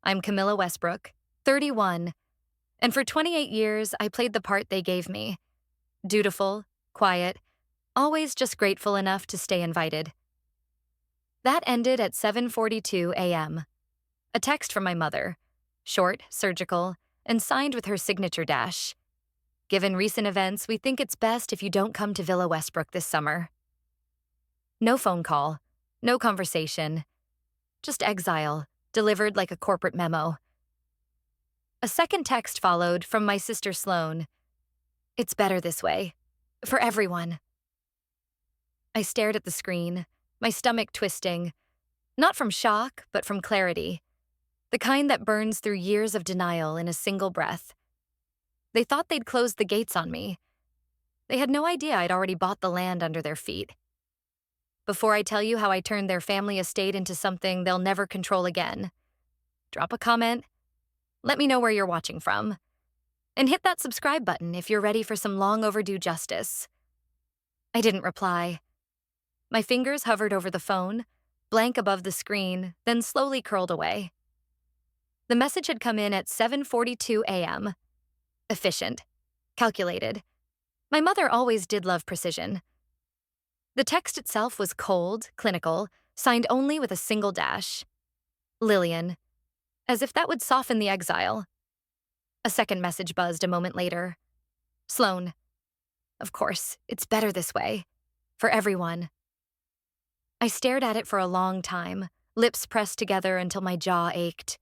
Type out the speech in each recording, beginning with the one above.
I'm Camilla Westbrook, 31, and for 28 years I played the part they gave me. Dutiful, quiet, always just grateful enough to stay invited. That ended at 7:42 a.m. A text from my mother, short, surgical, and signed with her signature dash. Given recent events, we think it's best if you don't come to Villa Westbrook this summer. No phone call, no conversation, just exile, delivered like a corporate memo. A second text followed from my sister Sloane. It's better this way. For everyone. I stared at the screen, my stomach twisting, not from shock, but from clarity. The kind that burns through years of denial in a single breath. They thought they'd closed the gates on me. They had no idea I'd already bought the land under their feet. Before I tell you how I turned their family estate into something they'll never control again, drop a comment, let me know where you're watching from, and hit that subscribe button if you're ready for some long overdue justice. I didn't reply. My fingers hovered over the phone, blank above the screen, then slowly curled away. The message had come in at 7:42 a.m. Efficient. Calculated. My mother always did love precision. The text itself was cold, clinical, signed only with a single dash. Lillian. As if that would soften the exile. A second message buzzed a moment later. Sloane. Of course, it's better this way. For everyone. I stared at it for a long time, lips pressed together until my jaw ached.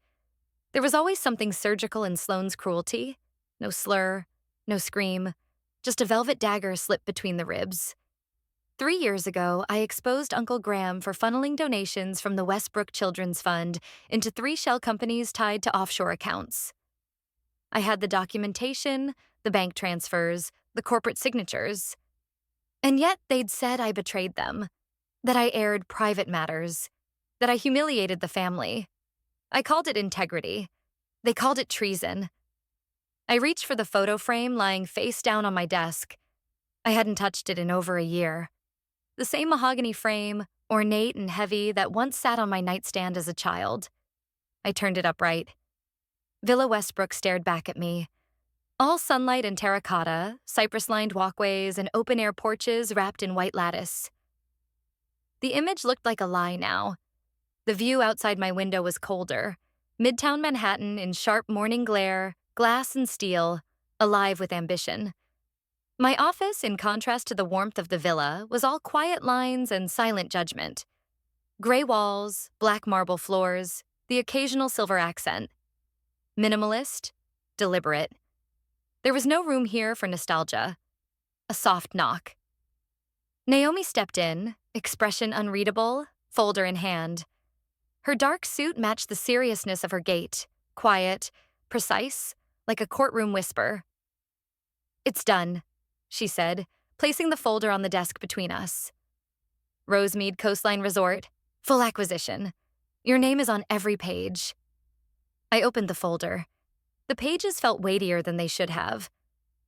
There was always something surgical in Sloane's cruelty. No slur, no scream, just a velvet dagger slipped between the ribs. 3 years ago, I exposed Uncle Graham for funneling donations from the Westbrook Children's Fund into 3 shell companies tied to offshore accounts. I had the documentation, the bank transfers, the corporate signatures. And yet they'd said I betrayed them, that I aired private matters, that I humiliated the family. I called it integrity. They called it treason. I reached for the photo frame lying face down on my desk. I hadn't touched it in over a year. The same mahogany frame, ornate and heavy, that once sat on my nightstand as a child. I turned it upright. Villa Westbrook stared back at me. All sunlight and terracotta, cypress-lined walkways, and open-air porches wrapped in white lattice. The image looked like a lie now. The view outside my window was colder. Midtown Manhattan in sharp morning glare, glass and steel, alive with ambition. My office, in contrast to the warmth of the villa, was all quiet lines and silent judgment. Gray walls, black marble floors, the occasional silver accent. Minimalist, deliberate. There was no room here for nostalgia. A soft knock. Naomi stepped in, expression unreadable, folder in hand. Her dark suit matched the seriousness of her gait, quiet, precise, like a courtroom whisper. It's done, she said, placing the folder on the desk between us. Rosemead Coastline Resort, full acquisition. Your name is on every page. I opened the folder. The pages felt weightier than they should have.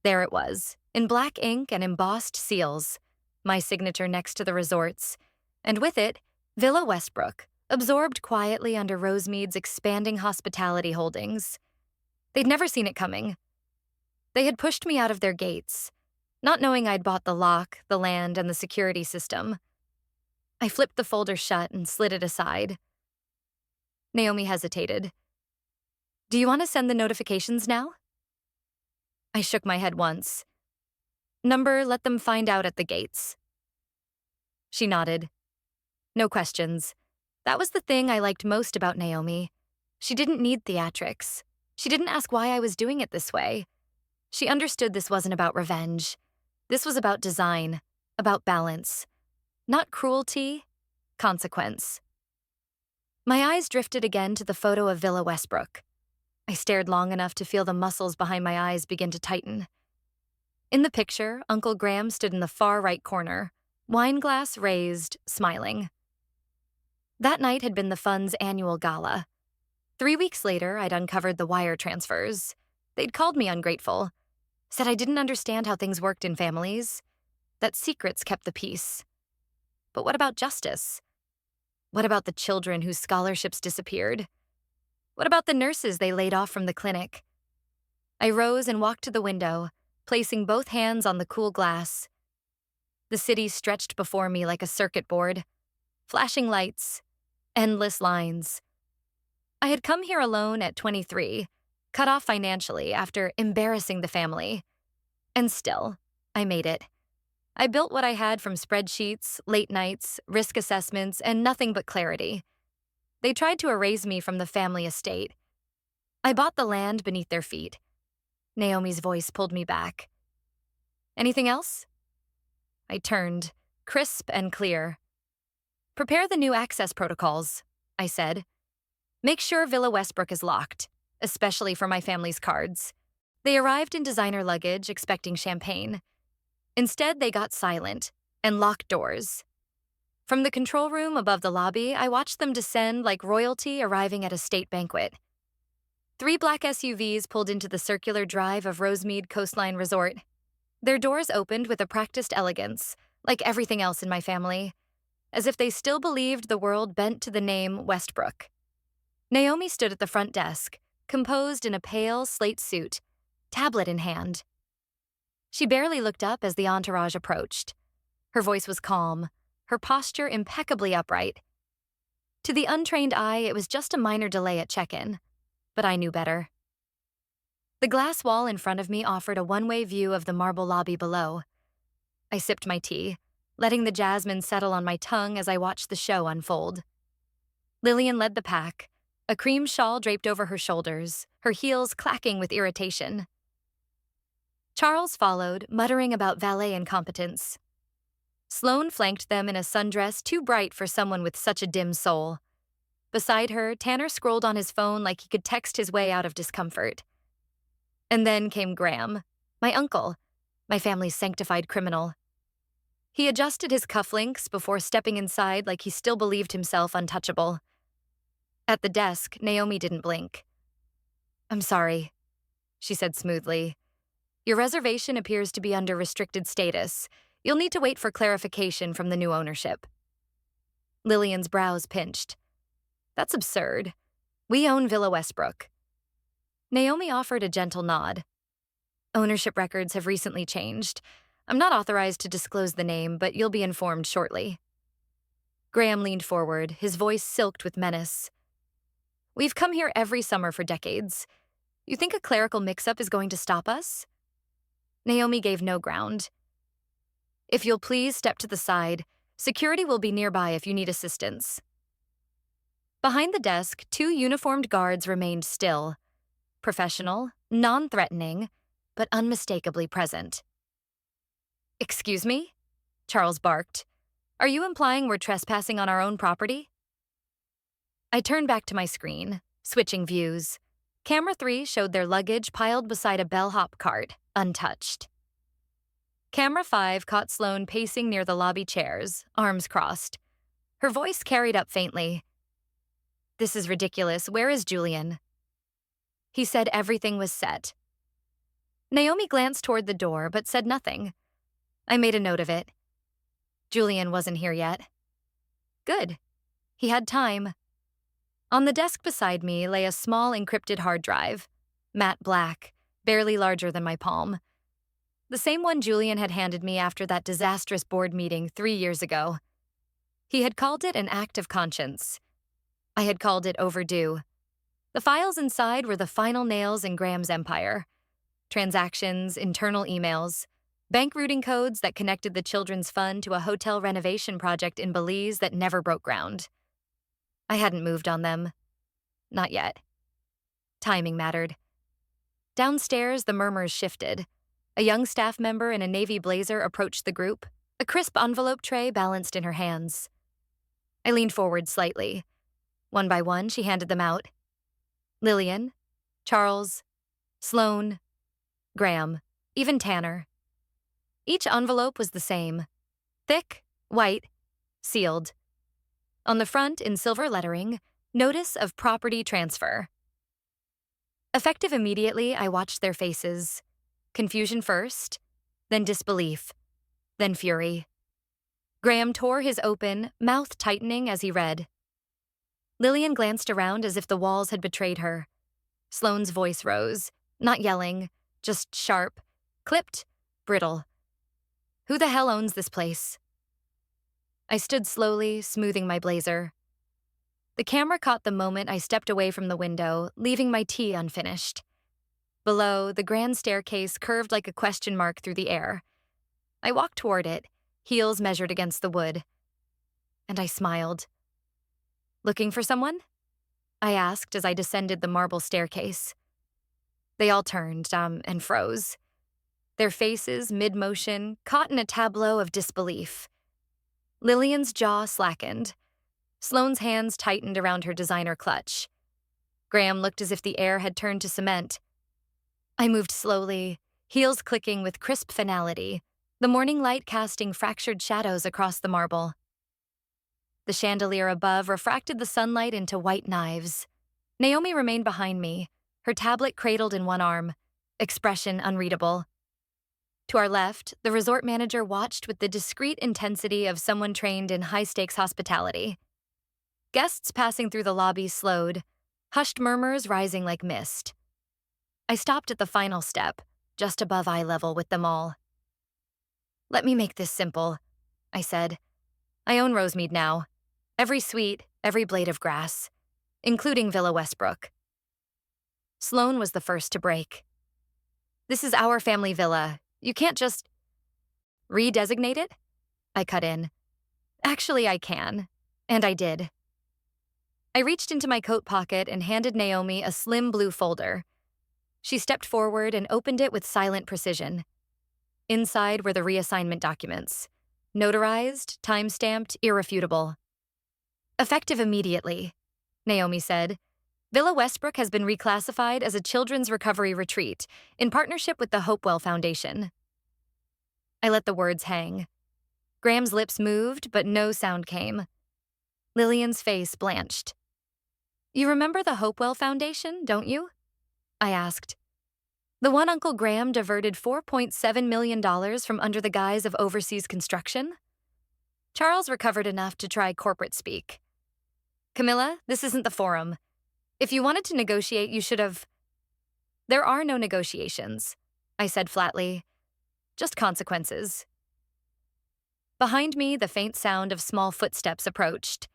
There it was, in black ink and embossed seals, my signature next to the resort's, and with it, Villa Westbrook, absorbed quietly under Rosemead's expanding hospitality holdings. They'd never seen it coming. They had pushed me out of their gates, not knowing I'd bought the lock, the land, and the security system. I flipped the folder shut and slid it aside. Naomi hesitated. Do you want to send the notifications now? I shook my head once. Number, let them find out at the gates. She nodded. No questions. That was the thing I liked most about Naomi. She didn't need theatrics. She didn't ask why I was doing it this way. She understood this wasn't about revenge. This was about design, about balance. Not cruelty, consequence. My eyes drifted again to the photo of Villa Westbrook. I stared long enough to feel the muscles behind my eyes begin to tighten. In the picture, Uncle Graham stood in the far right corner, wine glass raised, smiling. That night had been the fund's annual gala. 3 weeks later, I'd uncovered the wire transfers. They'd called me ungrateful, said I didn't understand how things worked in families, that secrets kept the peace. But what about justice? What about the children whose scholarships disappeared? What about the nurses they laid off from the clinic? I rose and walked to the window, placing both hands on the cool glass. The city stretched before me like a circuit board, flashing lights, endless lines. I had come here alone at 23, cut off financially after embarrassing the family. And still, I made it. I built what I had from spreadsheets, late nights, risk assessments, and nothing but clarity. They tried to erase me from the family estate. I bought the land beneath their feet. Naomi's voice pulled me back. Anything else? I turned, crisp and clear. Prepare the new access protocols, I said. Make sure Villa Westbrook is locked, especially for my family's cards. They arrived in designer luggage expecting champagne. Instead, they got silent and locked doors. From the control room above the lobby, I watched them descend like royalty arriving at a state banquet. 3 black SUVs pulled into the circular drive of Rosemead Coastline Resort. Their doors opened with a practiced elegance, like everything else in my family, as if they still believed the world bent to the name Westbrook. Naomi stood at the front desk, composed in a pale slate suit, tablet in hand. She barely looked up as the entourage approached. Her voice was calm, her posture impeccably upright. To the untrained eye, it was just a minor delay at check-in, but I knew better. The glass wall in front of me offered a one-way view of the marble lobby below. I sipped my tea, letting the jasmine settle on my tongue as I watched the show unfold. Lillian led the pack, a cream shawl draped over her shoulders, her heels clacking with irritation. Charles followed, muttering about valet incompetence. Sloane flanked them in a sundress too bright for someone with such a dim soul. Beside her, Tanner scrolled on his phone like he could text his way out of discomfort. And then came Graham, my uncle, my family's sanctified criminal. He adjusted his cufflinks before stepping inside like he still believed himself untouchable. At the desk, Naomi didn't blink. "I'm sorry," she said smoothly. "Your reservation appears to be under restricted status. You'll need to wait for clarification from the new ownership." Lillian's brows pinched. "That's absurd. We own Villa Westbrook." Naomi offered a gentle nod. "Ownership records have recently changed. I'm not authorized to disclose the name, but you'll be informed shortly." Graham leaned forward, his voice silked with menace. "We've come here every summer for decades. You think a clerical mix-up is going to stop us?" Naomi gave no ground. "If you'll please step to the side, security will be nearby if you need assistance." Behind the desk, 2 uniformed guards remained still, professional, non-threatening, but unmistakably present. "Excuse me?" Charles barked. "Are you implying we're trespassing on our own property?" I turned back to my screen, switching views. Camera 3 showed their luggage piled beside a bellhop cart, untouched. Camera 5 caught Sloane pacing near the lobby chairs, arms crossed. Her voice carried up faintly. "This is ridiculous. Where is Julian?" He said everything was set. Naomi glanced toward the door but said nothing. I made a note of it. Julian wasn't here yet. Good. He had time. On the desk beside me lay a small encrypted hard drive, matte black, barely larger than my palm. The same one Julian had handed me after that disastrous board meeting 3 years ago. He had called it an act of conscience. I had called it overdue. The files inside were the final nails in Graham's empire. Transactions, internal emails, bank routing codes that connected the children's fund to a hotel renovation project in Belize that never broke ground. I hadn't moved on them. Not yet. Timing mattered. Downstairs, the murmurs shifted. A young staff member in a navy blazer approached the group, a crisp envelope tray balanced in her hands. I leaned forward slightly. One by one, she handed them out. Lillian, Charles, Sloane, Graham, even Tanner. Each envelope was the same. Thick, white, sealed. On the front, in silver lettering, notice of property transfer. Effective immediately, I watched their faces. Confusion first, then disbelief, then fury. Graham tore his open, mouth tightening as he read. Lillian glanced around as if the walls had betrayed her. Sloane's voice rose, not yelling, just sharp, clipped, brittle. Who the hell owns this place? I stood slowly, smoothing my blazer. The camera caught the moment I stepped away from the window, leaving my tea unfinished. Below, the grand staircase curved like a question mark through the air. I walked toward it, heels measured against the wood. And I smiled. Looking for someone? I asked as I descended the marble staircase. They all turned, and froze. Their faces, mid-motion, caught in a tableau of disbelief. Lillian's jaw slackened. Sloane's hands tightened around her designer clutch. Graham looked as if the air had turned to cement. I moved slowly, heels clicking with crisp finality, the morning light casting fractured shadows across the marble. The chandelier above refracted the sunlight into white knives. Naomi remained behind me, her tablet cradled in one arm, expression unreadable. To our left, the resort manager watched with the discreet intensity of someone trained in high-stakes hospitality. Guests passing through the lobby slowed, hushed murmurs rising like mist. I stopped at the final step, just above eye level with them all. "Let me make this simple," I said. "I own Rosemead now. Every suite, every blade of grass, including Villa Westbrook." Sloane was the first to break. "This is our family villa. You can't just redesignate it?" I cut in. "Actually, I can." And I did. I reached into my coat pocket and handed Naomi a slim blue folder. She stepped forward and opened it with silent precision. Inside were the reassignment documents. Notarized, time-stamped, irrefutable. "Effective immediately," Naomi said. "Villa Westbrook has been reclassified as a children's recovery retreat in partnership with the Hopewell Foundation." I let the words hang. Graham's lips moved, but no sound came. Lillian's face blanched. "You remember the Hopewell Foundation, don't you?" I asked. "The one Uncle Graham diverted $4.7 million from under the guise of overseas construction?" Charles recovered enough to try corporate speak. "Camilla, this isn't the forum. If you wanted to negotiate, you should have—" "There are no negotiations," I said flatly. "Just consequences." Behind me, the faint sound of small footsteps approached.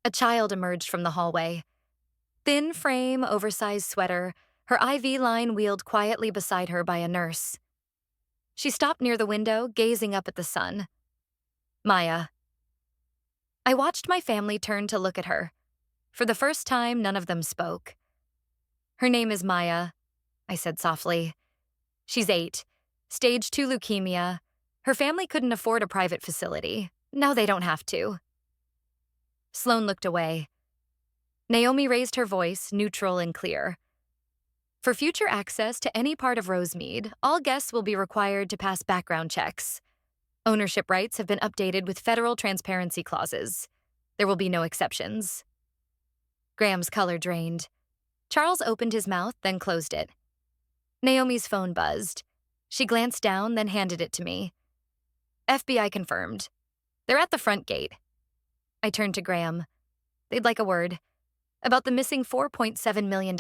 A child emerged from the hallway. Thin frame, oversized sweater, her IV line wheeled quietly beside her by a nurse. She stopped near the window, gazing up at the sun. Maya. I watched my family turn to look at her. For the first time, none of them spoke. "Her name is Maya," I said softly. "She's 8, stage 2 leukemia. Her family couldn't afford a private facility. Now they don't have to." Sloane looked away. Naomi raised her voice, neutral and clear. "For future access to any part of Rosemead, all guests will be required to pass background checks. Ownership rights have been updated with federal transparency clauses. There will be no exceptions." Graham's color drained. Charles opened his mouth, then closed it. Naomi's phone buzzed. She glanced down, then handed it to me. "FBI confirmed. They're at the front gate." I turned to Graham. "They'd like a word about the missing $4.7 million.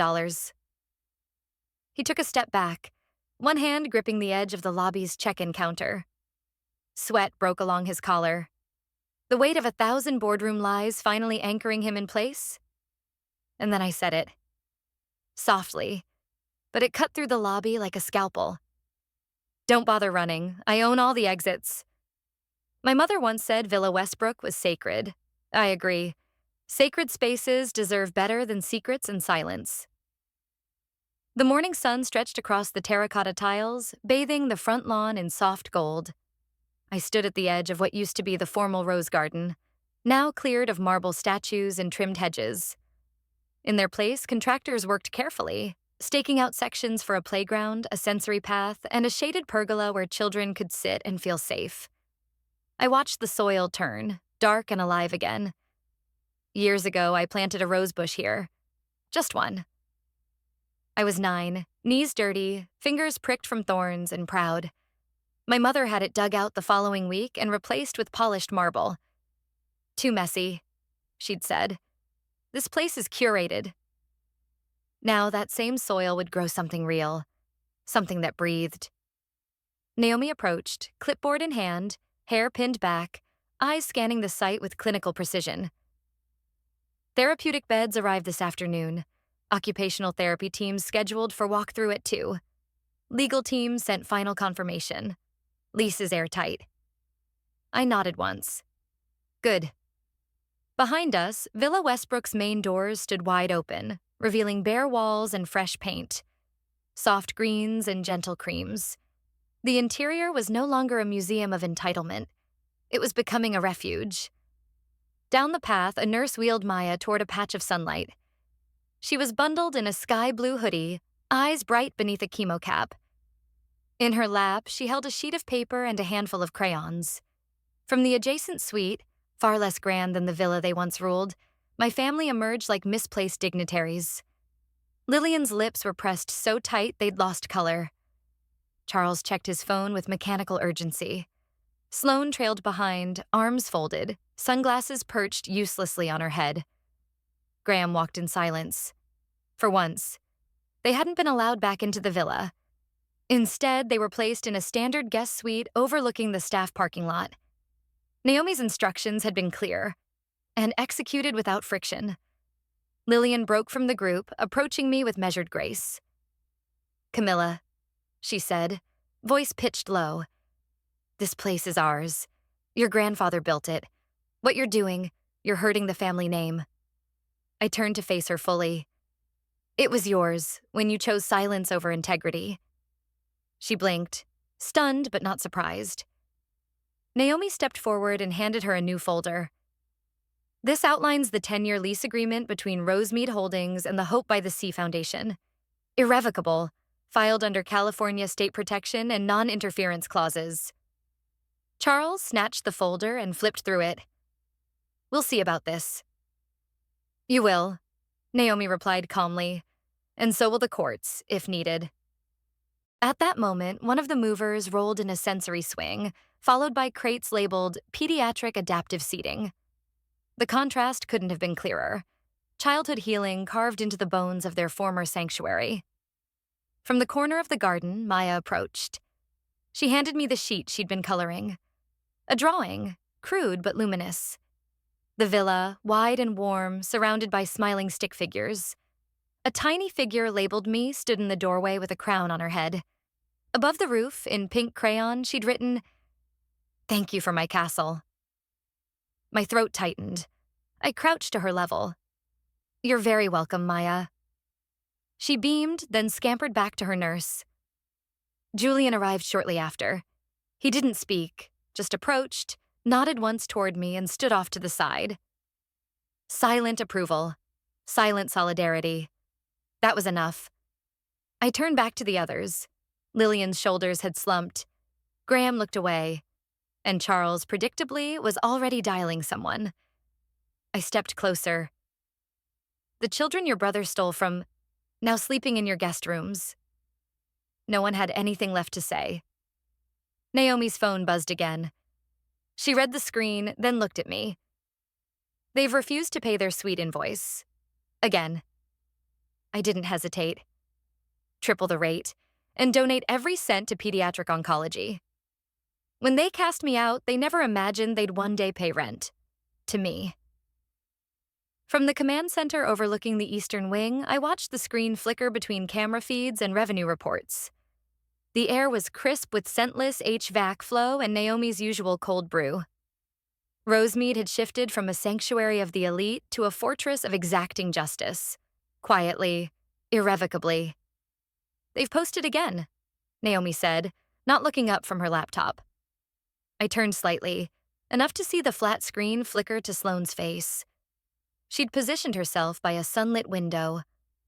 He took a step back, one hand gripping the edge of the lobby's check-in counter. Sweat broke along his collar. The weight of 1,000 boardroom lies finally anchoring him in place. And then I said it. Softly, but it cut through the lobby like a scalpel. "Don't bother running. I own all the exits." My mother once said Villa Westbrook was sacred. I agree. Sacred spaces deserve better than secrets and silence. The morning sun stretched across the terracotta tiles, bathing the front lawn in soft gold. I stood at the edge of what used to be the formal rose garden, now cleared of marble statues and trimmed hedges. In their place, contractors worked carefully, staking out sections for a playground, a sensory path, and a shaded pergola where children could sit and feel safe. I watched the soil turn, dark and alive again. Years ago, I planted a rose bush here. Just one. I was 9, knees dirty, fingers pricked from thorns, and proud. My mother had it dug out the following week and replaced with polished marble. "Too messy," she'd said. This place is curated. Now that same soil would grow something real, something that breathed. Naomi approached, clipboard in hand, hair pinned back, eyes scanning the site with clinical precision. Therapeutic beds arrived this afternoon. Occupational therapy teams scheduled for walkthrough at 2. Legal teams sent final confirmation. Lease is airtight. I nodded once. Good. Behind us, Villa Westbrook's main doors stood wide open, revealing bare walls and fresh paint. Soft greens and gentle creams. The interior was no longer a museum of entitlement. It was becoming a refuge. Down the path, a nurse wheeled Maya toward a patch of sunlight. She was bundled in a sky blue hoodie, eyes bright beneath a chemo cap. In her lap, she held a sheet of paper and a handful of crayons. From the adjacent suite, far less grand than the villa they once ruled, my family emerged like misplaced dignitaries. Lillian's lips were pressed so tight they'd lost color. Charles checked his phone with mechanical urgency. Sloane trailed behind, arms folded, sunglasses perched uselessly on her head. Graham walked in silence. For once, they hadn't been allowed back into the villa. Instead, they were placed in a standard guest suite overlooking the staff parking lot. Naomi's instructions had been clear and executed without friction. Lillian broke from the group, approaching me with measured grace. "Camilla," she said, voice pitched low. "This place is ours. Your grandfather built it. What you're doing, you're hurting the family name." I turned to face her fully. "It was yours when you chose silence over integrity." She blinked, stunned but not surprised. Naomi stepped forward and handed her a new folder. "This outlines the 10-year lease agreement between Rosemead Holdings and the Hope by the Sea Foundation. Irrevocable, filed under California state protection and non-interference clauses." Charles snatched the folder and flipped through it. "We'll see about this." "You will," Naomi replied calmly, "and so will the courts, if needed." At that moment, one of the movers rolled in a sensory swing, followed by crates labeled Pediatric Adaptive Seating. The contrast couldn't have been clearer. Childhood healing carved into the bones of their former sanctuary. From the corner of the garden, Maya approached. She handed me the sheet she'd been coloring. A drawing, crude but luminous. The villa, wide and warm, surrounded by smiling stick figures. A tiny figure labeled me stood in the doorway with a crown on her head. Above the roof, in pink crayon, she'd written, "Thank you for my castle." My throat tightened. I crouched to her level. "You're very welcome, Maya." She beamed, then scampered back to her nurse. Julian arrived shortly after. He didn't speak, just approached, nodded once toward me, and stood off to the side. Silent approval. Silent solidarity. That was enough. I turned back to the others. Lillian's shoulders had slumped. Graham looked away, and Charles, predictably, was already dialing someone. I stepped closer. "The children your brother stole from, now sleeping in your guest rooms." No one had anything left to say. Naomi's phone buzzed again. She read the screen, then looked at me. "They've refused to pay their suite invoice. Again." I didn't hesitate. "Triple the rate, and donate every cent to pediatric oncology." When they cast me out, they never imagined they'd one day pay rent. To me. From the command center overlooking the eastern wing, I watched the screen flicker between camera feeds and revenue reports. The air was crisp with scentless HVAC flow and Naomi's usual cold brew. Rosemead had shifted from a sanctuary of the elite to a fortress of exacting justice. Quietly, irrevocably. "They've posted again," Naomi said, not looking up from her laptop. I turned slightly, enough to see the flat screen flicker to Sloane's face. She'd positioned herself by a sunlit window,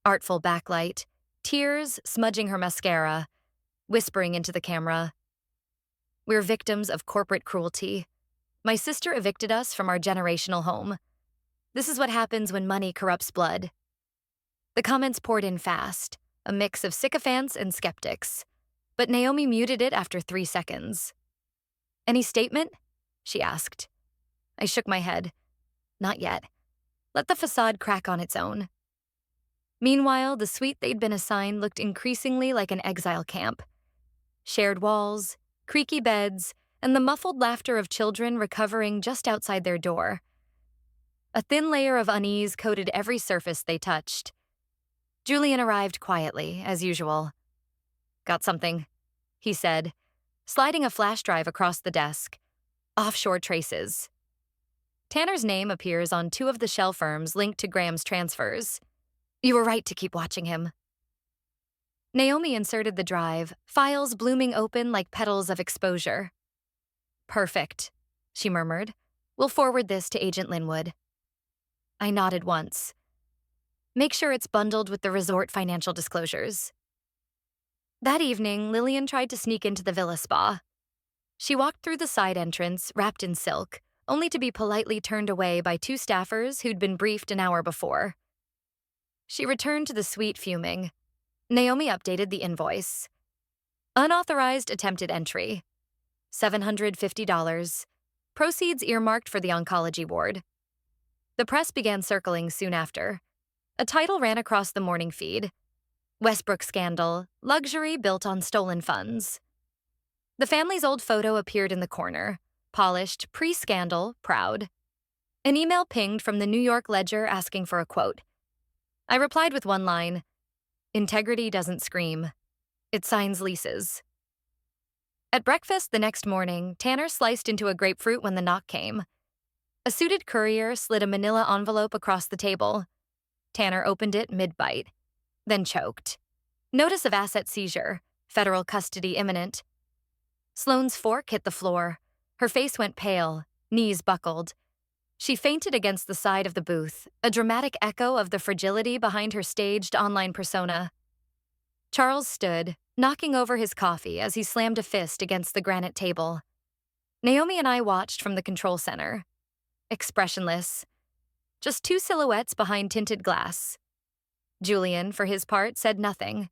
artful backlight, tears smudging her mascara, whispering into the camera. "We're victims of corporate cruelty. My sister evicted us from our generational home. This is what happens when money corrupts blood." The comments poured in fast, a mix of sycophants and skeptics, but Naomi muted it after 3 seconds. "Any statement?" she asked. I shook my head. "Not yet." Let the facade crack on its own. Meanwhile, the suite they'd been assigned looked increasingly like an exile camp. Shared walls, creaky beds, and the muffled laughter of children recovering just outside their door. A thin layer of unease coated every surface they touched. Julian arrived quietly, as usual. "Got something," he said, sliding a flash drive across the desk. "Offshore traces." Tanner's name appears on 2 of the shell firms linked to Graham's transfers. "You were right to keep watching him." Naomi inserted the drive, files blooming open like petals of exposure. "Perfect," she murmured. "We'll forward this to Agent Linwood." I nodded once. "Make sure it's bundled with the resort financial disclosures." That evening, Lillian tried to sneak into the villa spa. She walked through the side entrance, wrapped in silk, only to be politely turned away by 2 staffers who'd been briefed an hour before. She returned to the suite fuming. Naomi updated the invoice. Unauthorized attempted entry. $750. Proceeds earmarked for the oncology ward. The press began circling soon after. A title ran across the morning feed. Westbrook scandal, luxury built on stolen funds. The family's old photo appeared in the corner, polished, pre-scandal, proud. An email pinged from the New York Ledger asking for a quote. I replied with one line, "Integrity doesn't scream. It signs leases." At breakfast the next morning, Tanner sliced into a grapefruit when the knock came. A suited courier slid a manila envelope across the table. Tanner opened it mid-bite, then choked. Notice of asset seizure, federal custody imminent. Sloane's fork hit the floor. Her face went pale, knees buckled. She fainted against the side of the booth, a dramatic echo of the fragility behind her staged online persona. Charles stood, knocking over his coffee as he slammed a fist against the granite table. Naomi and I watched from the control center. Expressionless. Just 2 silhouettes behind tinted glass. Julian, for his part, said nothing.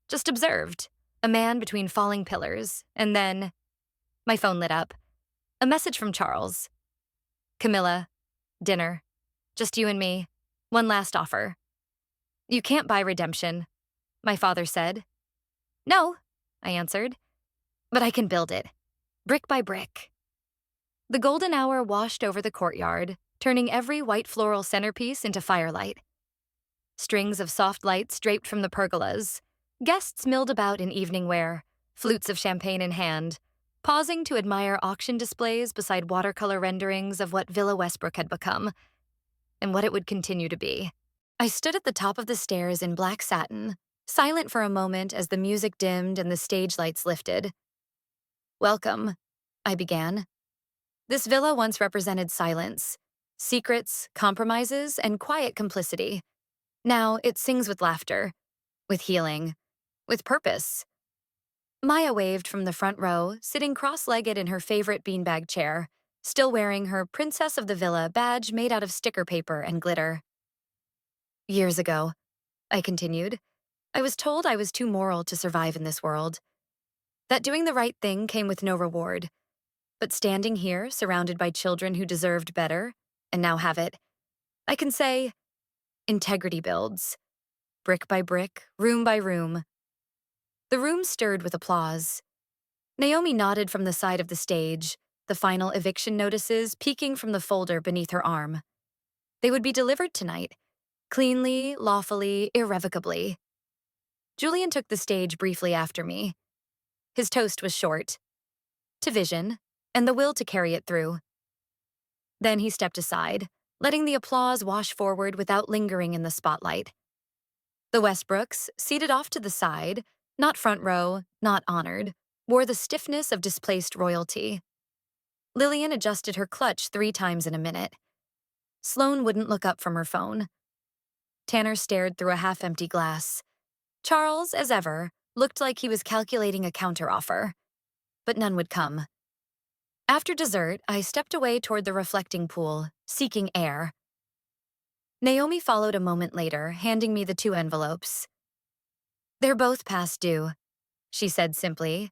Just observed. A man between falling pillars, and then... My phone lit up. A message from Charles. "Camilla. Dinner. Just you and me. One last offer." "You can't buy redemption," my father said. "No," I answered. "But I can build it. Brick by brick." The golden hour washed over the courtyard, turning every white floral centerpiece into firelight. Strings of soft lights draped from the pergolas. Guests milled about in evening wear, flutes of champagne in hand, pausing to admire auction displays beside watercolor renderings of what Villa Westbrook had become, and what it would continue to be. I stood at the top of the stairs in black satin, silent for a moment as the music dimmed and the stage lights lifted. "Welcome," I began. This villa once represented silence, secrets, compromises, and quiet complicity. Now it sings with laughter, with healing, with purpose. Maya waved from the front row, sitting cross-legged in her favorite beanbag chair, still wearing her Princess of the Villa badge made out of sticker paper and glitter. "Years ago," I continued, "I was told I was too moral to survive in this world. That doing the right thing came with no reward. But standing here, surrounded by children who deserved better, and now have it, I can say, integrity builds. Brick by brick, room by room." The room stirred with applause. Naomi nodded from the side of the stage, the final eviction notices peeking from the folder beneath her arm. They would be delivered tonight, cleanly, lawfully, irrevocably. Julian took the stage briefly after me. His toast was short. To vision, and the will to carry it through. Then he stepped aside, letting the applause wash forward without lingering in the spotlight. The Westbrooks, seated off to the side, not front row, not honored, wore the stiffness of displaced royalty. Lillian adjusted her clutch 3 times in a minute. Sloane wouldn't look up from her phone. Tanner stared through a half-empty glass. Charles, as ever, looked like he was calculating a counteroffer. But none would come. After dessert, I stepped away toward the reflecting pool, seeking air. Naomi followed a moment later, handing me the 2 envelopes. "They're both past due," she said simply.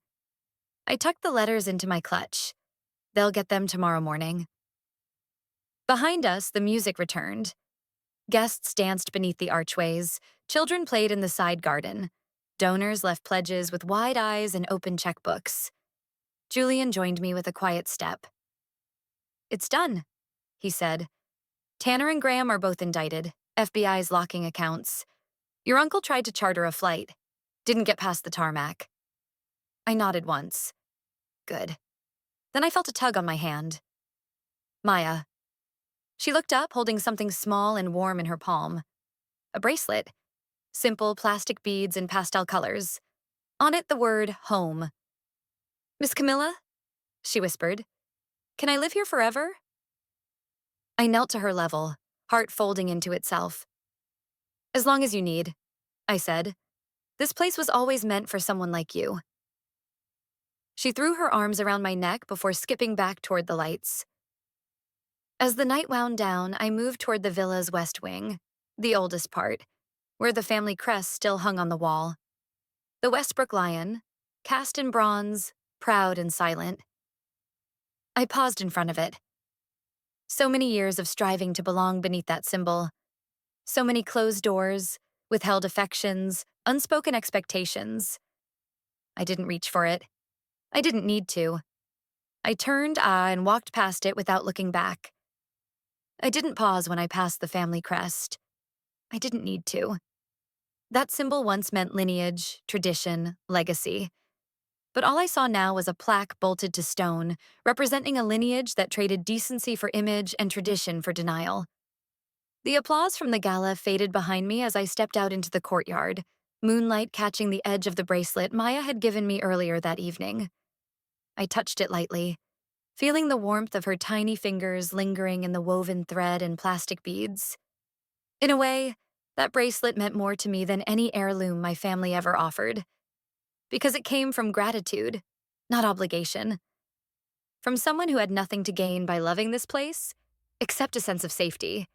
I tucked the letters into my clutch. They'll get them tomorrow morning. Behind us, the music returned. Guests danced beneath the archways, children played in the side garden, donors left pledges with wide eyes and open checkbooks. Julian joined me with a quiet step. "It's done," he said. "Tanner and Graham are both indicted. FBI's locking accounts. Your uncle tried to charter a flight. Didn't get past the tarmac." I nodded once. Good. Then I felt a tug on my hand. Maya. She looked up, holding something small and warm in her palm. A bracelet. Simple plastic beads in pastel colors. On it, the word home. "Miss Camilla?" she whispered. "Can I live here forever?" I knelt to her level, heart folding into itself. "As long as you need," I said. "This place was always meant for someone like you." She threw her arms around my neck before skipping back toward the lights. As the night wound down, I moved toward the villa's west wing, the oldest part, where the family crest still hung on the wall. The Westbrook lion, cast in bronze, proud and silent. I paused in front of it. So many years of striving to belong beneath that symbol. So many closed doors, withheld affections, unspoken expectations. I didn't reach for it. I didn't need to. I turned and walked past it without looking back. I didn't pause when I passed the family crest. I didn't need to. That symbol once meant lineage, tradition, legacy. But all I saw now was a plaque bolted to stone, representing a lineage that traded decency for image and tradition for denial. The applause from the gala faded behind me as I stepped out into the courtyard, moonlight catching the edge of the bracelet Maya had given me earlier that evening. I touched it lightly, feeling the warmth of her tiny fingers lingering in the woven thread and plastic beads. In a way, that bracelet meant more to me than any heirloom my family ever offered, because it came from gratitude, not obligation. From someone who had nothing to gain by loving this place, except a sense of safety.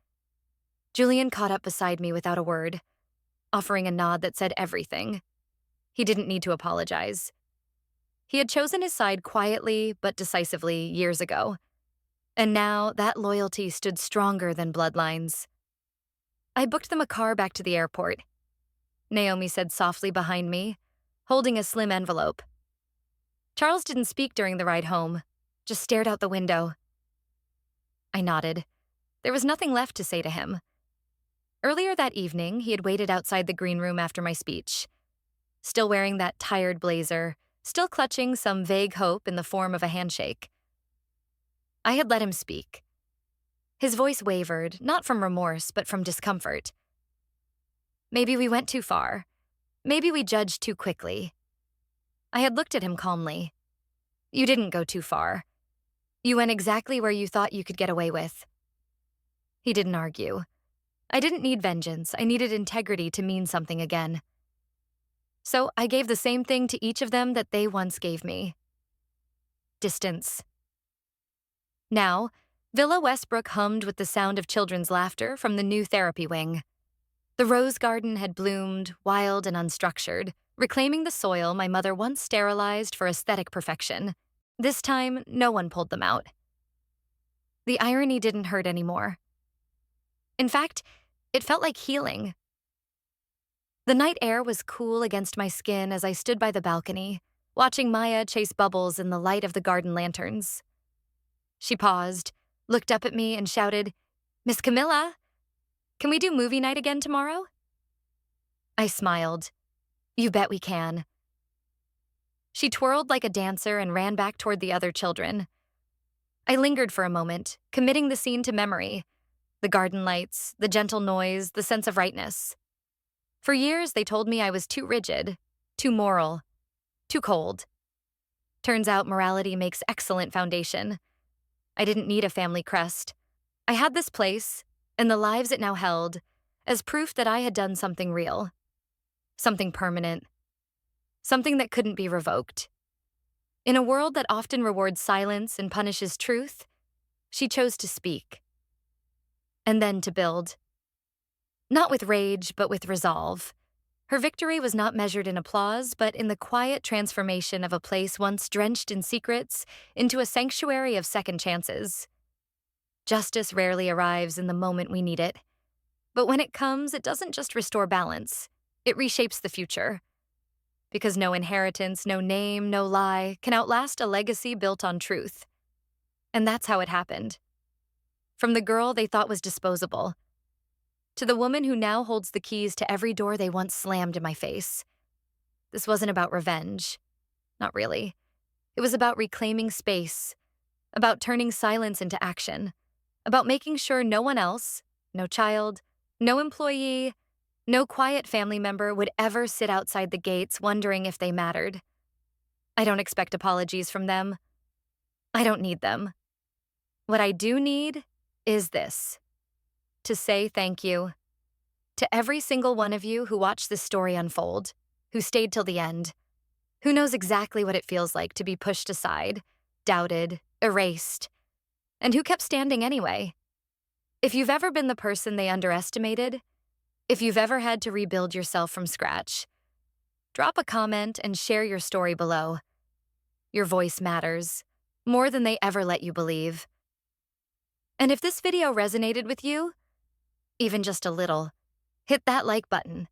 Julian caught up beside me without a word, offering a nod that said everything. He didn't need to apologize. He had chosen his side quietly but decisively years ago, and now that loyalty stood stronger than bloodlines. I booked them a car back to the airport. Naomi said softly behind me, holding a slim envelope. Charles didn't speak during the ride home, just stared out the window. I nodded. There was nothing left to say to him. Earlier that evening, he had waited outside the green room after my speech, still wearing that tired blazer, still clutching some vague hope in the form of a handshake. I had let him speak. His voice wavered, not from remorse, but from discomfort. Maybe we went too far. Maybe we judged too quickly. I had looked at him calmly. You didn't go too far. You went exactly where you thought you could get away with. He didn't argue. I didn't need vengeance. I needed integrity to mean something again. So I gave the same thing to each of them that they once gave me. Distance. Now, Villa Westbrook hummed with the sound of children's laughter from the new therapy wing. The rose garden had bloomed, wild and unstructured, reclaiming the soil my mother once sterilized for aesthetic perfection. This time, no one pulled them out. The irony didn't hurt anymore. In fact, it felt like healing. The night air was cool against my skin as I stood by the balcony, watching Maya chase bubbles in the light of the garden lanterns. She paused, looked up at me, and shouted, "Miss Camilla, can we do movie night again tomorrow?" I smiled. "You bet we can." She twirled like a dancer and ran back toward the other children. I lingered for a moment, committing the scene to memory. The garden lights, the gentle noise, the sense of rightness. For years, they told me I was too rigid, too moral, too cold. Turns out morality makes excellent foundation. I didn't need a family crest. I had this place, and the lives it now held, as proof that I had done something real. Something permanent. Something that couldn't be revoked. In a world that often rewards silence and punishes truth, she chose to speak. And then to build. Not with rage, but with resolve. Her victory was not measured in applause, but in the quiet transformation of a place once drenched in secrets into a sanctuary of second chances. Justice rarely arrives in the moment we need it. But when it comes, it doesn't just restore balance, it reshapes the future. Because no inheritance, no name, no lie can outlast a legacy built on truth. And that's how it happened. From the girl they thought was disposable, to the woman who now holds the keys to every door they once slammed in my face. This wasn't about revenge. Not really. It was about reclaiming space, about turning silence into action, about making sure no one else, no child, no employee, no quiet family member would ever sit outside the gates wondering if they mattered. I don't expect apologies from them. I don't need them. What I do need is this: to say thank you to every single one of you who watched this story unfold, who stayed till the end, who knows exactly what it feels like to be pushed aside, doubted, erased, and who kept standing anyway. If you've ever been the person they underestimated, if you've ever had to rebuild yourself from scratch, drop a comment and share your story below. Your voice matters, more than they ever let you believe. And if this video resonated with you, even just a little, hit that like button,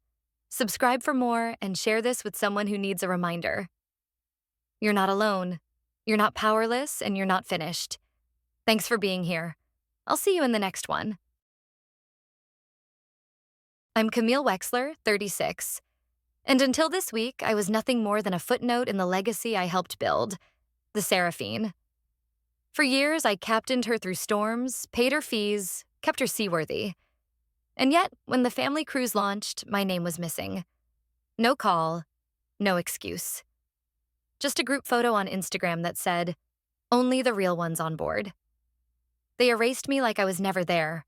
subscribe for more, and share this with someone who needs a reminder. You're not alone, you're not powerless, and you're not finished. Thanks for being here. I'll see you in the next one. I'm Camille Wexler, 36, and until this week, I was nothing more than a footnote in the legacy I helped build, the Seraphine. For years, I captained her through storms, paid her fees, kept her seaworthy. And yet, when the family cruise launched, my name was missing. No call, no excuse. Just a group photo on Instagram that said, "Only the real ones on board." They erased me like I was never there.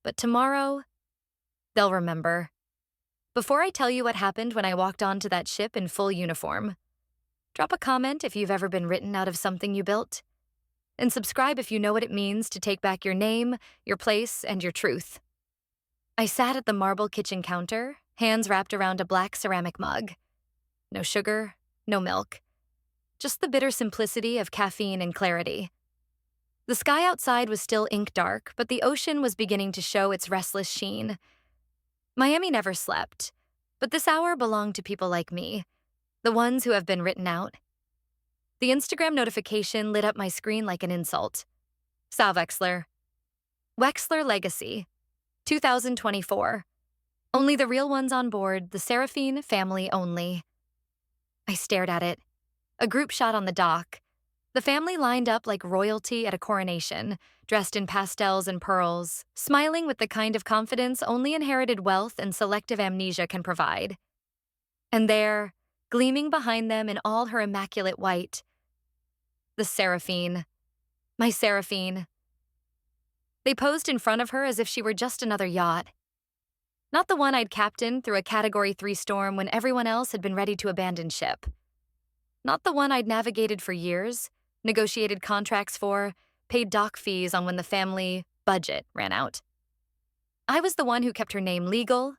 But tomorrow, they'll remember. Before I tell you what happened when I walked onto that ship in full uniform, drop a comment if you've ever been written out of something you built. And subscribe if you know what it means to take back your name, your place, and your truth. I sat at the marble kitchen counter, hands wrapped around a black ceramic mug. No sugar, no milk. Just the bitter simplicity of caffeine and clarity. The sky outside was still ink dark, but the ocean was beginning to show its restless sheen. Miami never slept, but this hour belonged to people like me, the ones who have been written out. The Instagram notification lit up my screen like an insult. Sal Wexler. Wexler Legacy, 2024. Only the real ones on board, the Seraphine family only. I stared at it. A group shot on the dock. The family lined up like royalty at a coronation, dressed in pastels and pearls, smiling with the kind of confidence only inherited wealth and selective amnesia can provide. And there, gleaming behind them in all her immaculate white, the Seraphine. My Seraphine. They posed in front of her as if she were just another yacht. Not the one I'd captained through a Category 3 storm when everyone else had been ready to abandon ship. Not the one I'd navigated for years, negotiated contracts for, paid dock fees on when the family budget ran out. I was the one who kept her name legal,